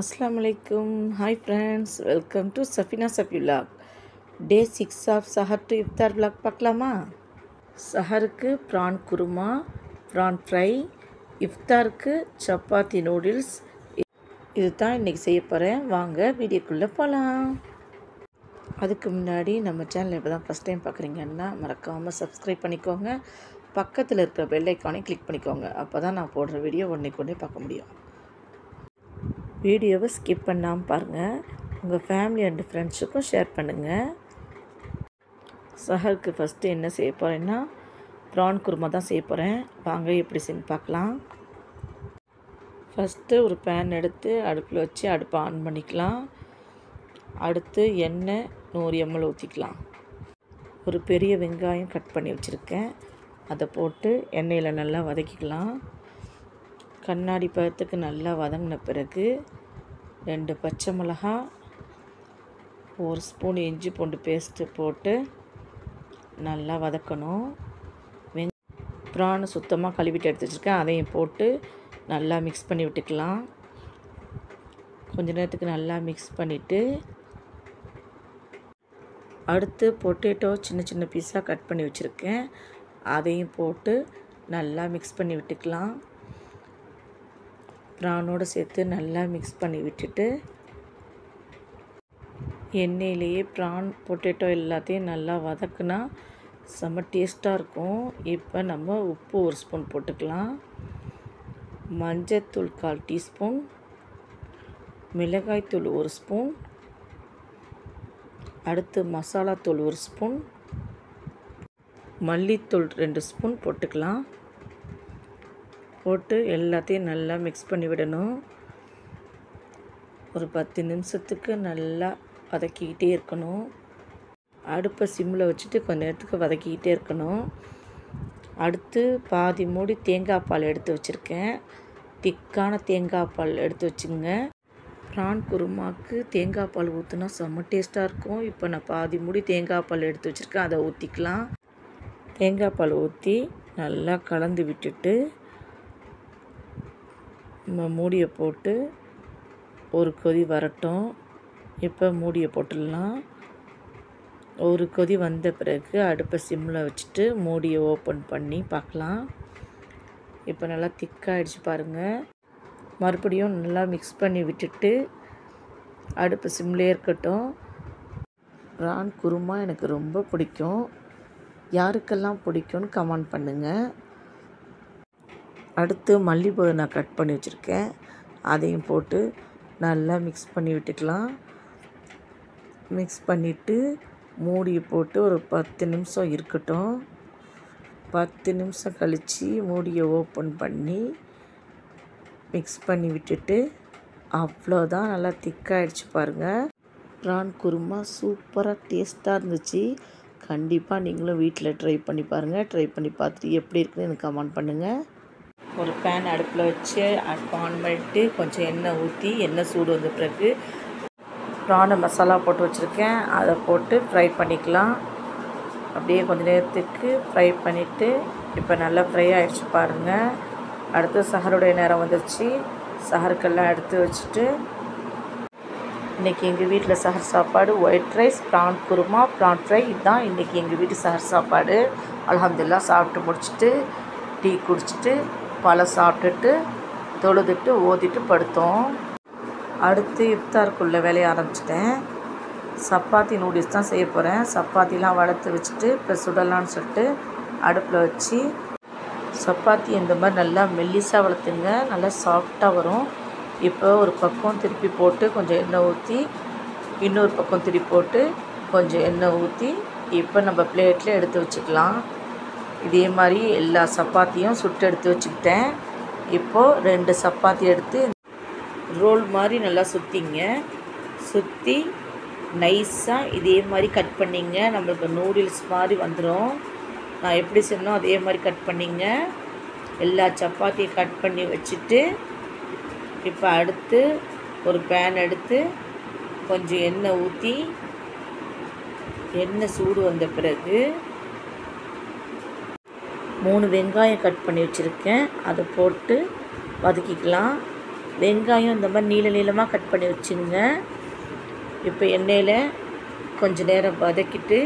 Assalamu alaikum. Hi friends, welcome to Safina Safi vlog. Day 6 of Sahar to Iftar vlog பார்க்கலாமா? சஹருக்கு prawn kurma, prawn fry, இஃப்தாருக்கு chapati noodles. இது தான் இன்றைக்கி செய்ய போகிறேன். வாங்க வீடியோக்குள்ளே போகலாம். அதுக்கு முன்னாடி நம்ம சேனல் இப்போ தான் ஃபஸ்ட் டைம் பார்க்குறீங்கன்னா மறக்காமல் சப்ஸ்கிரைப் பண்ணிக்கோங்க. பக்கத்தில் இருக்கிற பெல் ஐக்கானையும் கிளிக் பண்ணிக்கோங்க. அப்போ தான் நான் போடுற வீடியோ ஒன்றைக்கொண்டே பார்க்க முடியும். வீடியோவை ஸ்கிப் பண்ணாமல் பாருங்கள். உங்கள் ஃபேமிலி அண்ட் ஃப்ரெண்ட்ஸுக்கும் ஷேர் பண்ணுங்கள். சஹருக்கு ஃபஸ்ட்டு என்ன செய்ய போகிறேன்னா ப்ரான் குருமா தான் செய்ய போகிறேன். வாங்க எப்படி செஞ்சு பார்க்கலாம். ஃபஸ்ட்டு ஒரு பேன் எடுத்து அடுப்பில் வச்சு அடுப்பை ஆன் பண்ணிக்கலாம். அடுத்து எண்ணெய் 100 ml ஊற்றிக்கலாம். ஒரு பெரிய வெங்காயம் கட் பண்ணி வச்சுருக்கேன். அதை போட்டு எண்ணெயில் நல்லா வதக்கிக்கலாம். கண்ணாடி பழத்துக்கு நல்லா வதங்கின பிறகு 2 பச்சை மிளகா, 1 ஸ்பூன் இஞ்சி பூண்டு பேஸ்ட்டு போட்டு நல்லா வதக்கணும். ப்ரான் சுத்தமாக கழுவிட்டு எடுத்து வச்சுருக்கேன். அதையும் போட்டு நல்லா மிக்ஸ் பண்ணி விட்டுக்கலாம். கொஞ்ச நேரத்துக்கு நல்லா மிக்ஸ் பண்ணிவிட்டு அடுத்து பொட்டேட்டோ சின்ன சின்ன பீஸாக கட் பண்ணி வச்சுருக்கேன். அதையும் போட்டு நல்லா மிக்ஸ் பண்ணி விட்டுக்கலாம். ப்ரானோடு சேர்த்து நல்லா மிக்ஸ் பண்ணி விட்டுட்டு எண்ணெயிலேயே ப்ரான் பொட்டேட்டோ எல்லாத்தையும் நல்லா வதக்குனா செம்ம டேஸ்ட்டாக இருக்கும். இப்போ நம்ம உப்பு 1 ஸ்பூன் போட்டுக்கலாம். மஞ்சத்தூள் 1/4 டீஸ்பூன், மிளகாய்த்தூள் 1 ஸ்பூன், அடுத்து மசாலாத்தூள் 1 ஸ்பூன், மல்லித்தூள் 2 ஸ்பூன் போட்டுக்கலாம். போட்டு எல்லாத்தையும் நல்லா மிக்ஸ் பண்ணி விடணும். ஒரு 10 நிமிஷத்துக்கு நல்லா வதக்கிக்கிட்டே இருக்கணும். அடுப்பை சிம்மில் வச்சுட்டு கொஞ்ச நேரத்துக்கு வதக்கிக்கிட்டே இருக்கணும். அடுத்து பாதி மூடி தேங்காய் பால் எடுத்து வச்சுருக்கேன். திக்கான தேங்காய் பால் எடுத்து வச்சுங்க. ப்ரான் குருமாவுக்கு தேங்காய் பால் ஊற்றினா செம்ம டேஸ்ட்டாக இருக்கும். இப்போ நான் பாதி மூடி தேங்காய் பால் எடுத்து வச்சுருக்கேன். அதை ஊற்றிக்கலாம். தேங்காய் பால் ஊற்றி நல்லா கலந்து விட்டுட்டு நம்ம மூடியை போட்டு ஒரு கொதி வரட்டும். இப்போ மூடியை போட்டுடலாம். ஒரு கொதி வந்த பிறகு அடுப்பை சிம்மில் வச்சுட்டு மூடியை ஓப்பன் பண்ணி பார்க்கலாம். இப்போ நல்லா திக்காகிடுச்சு பாருங்கள். மறுபடியும் நல்லா மிக்ஸ் பண்ணி விட்டுட்டு அடுப்பு சிம்லேயே இருக்கட்டும். ப்ரான் குருமா எனக்கு ரொம்ப பிடிக்கும். யாருக்கெல்லாம் பிடிக்கும்னு கமெண்ட் பண்ணுங்கள். அடுத்து மல்லிப்பூ நான் கட் பண்ணி வச்சுருக்கேன். அதையும் போட்டு நல்லா மிக்ஸ் பண்ணி விட்டுக்கலாம். மிக்ஸ் பண்ணிவிட்டு மூடியை போட்டு ஒரு 10 நிமிஷம் இருக்கட்டும். 10 நிமிஷம் கழித்து மூடியை ஓப்பன் பண்ணி மிக்ஸ் பண்ணி விட்டுட்டு அவ்வளோதான். நல்லா திக்காகிடுச்சு பாருங்கள். ப்ரான் குருமா சூப்பராக டேஸ்ட்டாக இருந்துச்சு. கண்டிப்பாக நீங்களும் வீட்டில் ட்ரை பண்ணி பாருங்கள். ட்ரை பண்ணி பார்த்துட்டு எப்படி இருக்குன்னு எனக்கு கமெண்ட் பண்ணுங்கள். ஒரு பேன் அடுப்பில் வச்சு அடுப்பு ஆன் பண்ணிவிட்டு கொஞ்சம் எண்ணெய் ஊற்றி எண்ணெய் சூடு வந்த பிறகு ப்ரானை மசாலா போட்டு வச்சுருக்கேன். அதை போட்டு ஃப்ரை பண்ணிக்கலாம். அப்படியே கொஞ்சம் நேரத்துக்கு ஃப்ரை பண்ணிவிட்டு இப்போ நல்லா ஃப்ரை ஆகிடுச்சு பாருங்கள். அடுத்து சஹருடைய நேரம் வந்துடுச்சு. சஹருக்கெல்லாம் எடுத்து வச்சுட்டு இன்றைக்கி எங்கள் வீட்டில் சஹர் சாப்பாடு white rice, prawn kurma, prawn fry. இதுதான் இன்றைக்கி எங்கள் வீட்டு சஹர் சாப்பாடு. அல்ஹம்துலில்லாஹ் சாப்பிட்டு முடிச்சுட்டு டீ குடிச்சிட்டு பழம் சாப்பிட்டுட்டு தொழுதுட்டு ஓதிட்டு படுத்தோம். அடுத்து இஃப்தாருக்குள்ளே வேலையை ஆரம்பிச்சிட்டேன். சப்பாத்தி நூடுல்ஸ் தான் செய்ய போகிறேன். சப்பாத்திலாம் வளர்த்து வச்சுட்டு இப்போ சுடலான்னு சொல்லிட்டு அடுப்பில் வச்சு சப்பாத்தி இந்த மாதிரி நல்லா மெல்லிஸாக வளர்த்துங்க. நல்லா சாஃப்டாக வரும். இப்போ ஒரு பக்கம் திருப்பி போட்டு கொஞ்சம் எண்ணெய் ஊற்றி இன்னொரு பக்கம் திருப்பி போட்டு கொஞ்சம் எண்ணெய் ஊற்றி இப்போ நம்ம பிளேட்டில் எடுத்து வச்சுக்கலாம். இதே மாதிரி எல்லா சப்பாத்தியும் சுட்டு எடுத்து வச்சுக்கிட்டேன். இப்போது 2 சப்பாத்தி எடுத்து ரோல் மாதிரி நல்லா சுற்றிங்க. சுற்றி நைஸாக இதே மாதிரி கட் பண்ணிங்க. நம்மளுக்கு நூடுல்ஸ் மாதிரி வந்துடும். நான் எப்படி சொன்னோம் அதே மாதிரி கட் பண்ணிங்க. எல்லா சப்பாத்தியும் கட் பண்ணி வச்சுட்டு இப்போ அடுத்து ஒரு பேன் எடுத்து கொஞ்சம் எண்ணெய் ஊற்றி எண்ணெய் சூடு வந்த பிறகு 3 வெங்காயம் கட் பண்ணி வச்சுருக்கேன். அதை போட்டு வதக்கிக்கலாம். வெங்காயம் இந்த மாதிரி நீள நீளமாக கட் பண்ணி வச்சுங்க. இப்போ எண்ணெயில் கொஞ்சம் நேரம் வதக்கிட்டு,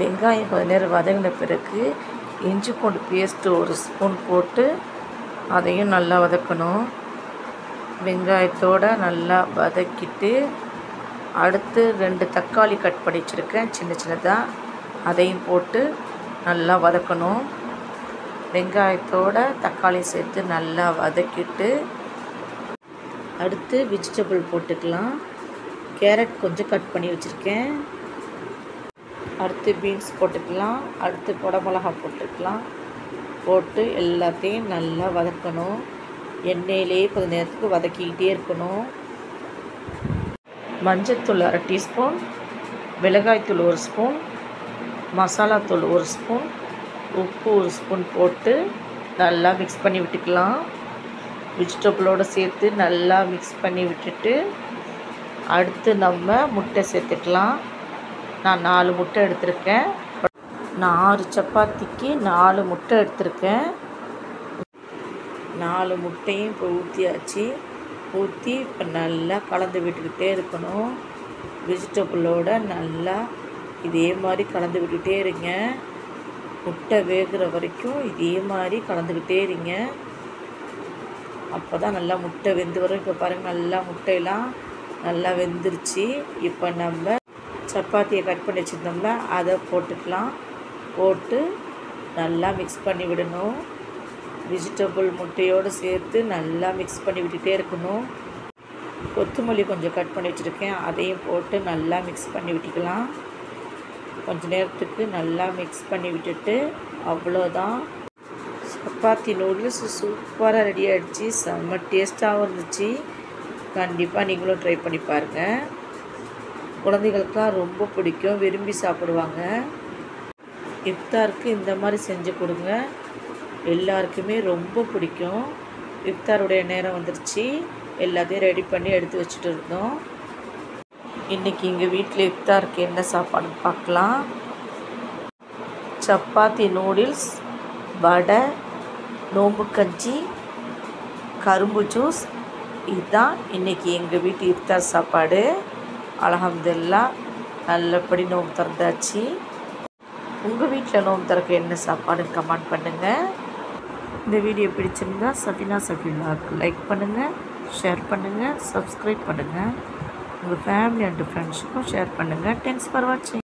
வெங்காயம் கொஞ்சம் நேரம் வதங்கின பிறகு இஞ்சி பூண்டு பேஸ்ட்டு 1 ஸ்பூன் போட்டு அதையும் நல்லா வதக்கணும். வெங்காயத்தோடு நல்லா வதக்கிட்டு, அடுத்து 2 தக்காளி கட் பண்ணி வச்சுருக்கேன் சின்ன சின்னதாக, அதையும் போட்டு நல்லா வதக்கணும். வெங்காயத்தோட தக்காளி சேர்த்து நல்லா வதக்கிட்டு, அடுத்து வெஜிடபிள் போட்டுக்கலாம். கேரட் கொஞ்சம் கட் பண்ணி வச்சுருக்கேன். அடுத்து பீன்ஸ் போட்டுக்கலாம். அடுத்து குடமிளகா போட்டுக்கலாம். போட்டு எல்லாத்தையும் நல்லா வதக்கணும். எண்ணெயிலே கொஞ்சம் நேரத்துக்கு வதக்கிக்கிட்டே இருக்கணும். மஞ்சள்தூள் 1/2 டீஸ்பூன், மிளகாய்த்தூள் 1 ஸ்பூன், மசாலாத்தூள் 1 ஸ்பூன், உப்பு 1 ஸ்பூன் போட்டு நல்லா மிக்ஸ் பண்ணி விட்டுக்கலாம். வெஜிடபிளோடு சேர்த்து நல்லா மிக்ஸ் பண்ணி விட்டுட்டு, அடுத்து நம்ம முட்டை சேர்த்துக்கலாம். நான் 4 முட்டை எடுத்திருக்கேன். நான் 6 சப்பாத்திக்கு 4 முட்டை எடுத்திருக்கேன். 4 முட்டையும் இப்போ ஊற்றியாச்சு. ஊற்றி இப்போ நல்லா கலந்து விட்டுக்கிட்டே இருக்கணும். வெஜிடபிளோட நல்லா இதே மாதிரி கலந்து விட்டுக்கிட்டே இருங்க. முட்டை வேகிற வரைக்கும் இதே மாதிரி கலந்துக்கிட்டே இருங்க. அப்போ தான் நல்லா முட்டை வெந்து வரும். இப்போ பாருங்கள், நல்லா முட்டையெல்லாம் நல்லா வெந்துருச்சு. இப்போ நம்ம சப்பாத்தியை கட் பண்ணி வச்சுருந்தோம்ல, அதை போட்டுக்கலாம். போட்டு நல்லா மிக்ஸ் பண்ணி விடணும். வெஜிடபிள் முட்டையோடு சேர்த்து நல்லா மிக்ஸ் பண்ணி விட்டுகிட்டே இருக்கணும். கொத்தமல்லி கொஞ்சம் கட் பண்ணி வச்சுருக்கேன், அதையும் போட்டு நல்லா மிக்ஸ் பண்ணி விட்டுக்கலாம். கொஞ்சம் நேரத்துக்கு நல்லா மிக்ஸ் பண்ணி விட்டுட்டு, அவ்வளோதான், சப்பாத்தி நூடுல்ஸ் சூப்பராக ரெடி ஆகிடுச்சு. செம்ம டேஸ்ட்டாகவும் இருந்துச்சு. கண்டிப்பாக நீங்களும் ட்ரை பண்ணி பாருங்கள். குழந்தைகளுக்கெலாம் ரொம்ப பிடிக்கும், விரும்பி சாப்பிடுவாங்க. இஃப்தாருக்கு இந்த மாதிரி செஞ்சு கொடுங்க, எல்லாருக்குமே ரொம்ப பிடிக்கும். இஃப்தாருடைய நேரம் வந்துருச்சு. எல்லாத்தையும் ரெடி பண்ணி எடுத்து வச்சுட்டு இருந்தோம். இன்றைக்கி எங்கள் வீட்டில் இஃப்தாருக்கு என்ன சாப்பாடுன்னு பார்க்கலாம். சப்பாத்தி நூடுல்ஸ், வடை, நோம்பு கஞ்சி, கரும்பு ஜூஸ். இதுதான் இன்றைக்கி எங்கள் வீட்டு இஃப்தார் சாப்பாடு. அல்ஹம்துலில்லாஹ், நல்லபடி நோம்பு திறந்தாச்சு. உங்கள் வீட்டில் நோம்பு திறக்க என்ன சாப்பாடுன்னு கமெண்ட் பண்ணுங்கள். இந்த வீடியோ பிடிச்சிருந்தா சஃபினா சஃபினாவுக்கு லைக் பண்ணுங்கள், ஷேர் பண்ணுங்கள், சப்ஸ்கிரைப் பண்ணுங்கள். உங்கள் ஃபேமிலி அண்ட் ஃப்ரெண்ட்ஸுக்கும் ஷேர் பண்ணுங்கள். தேங்க்ஸ் ஃபார் வாட்சிங்.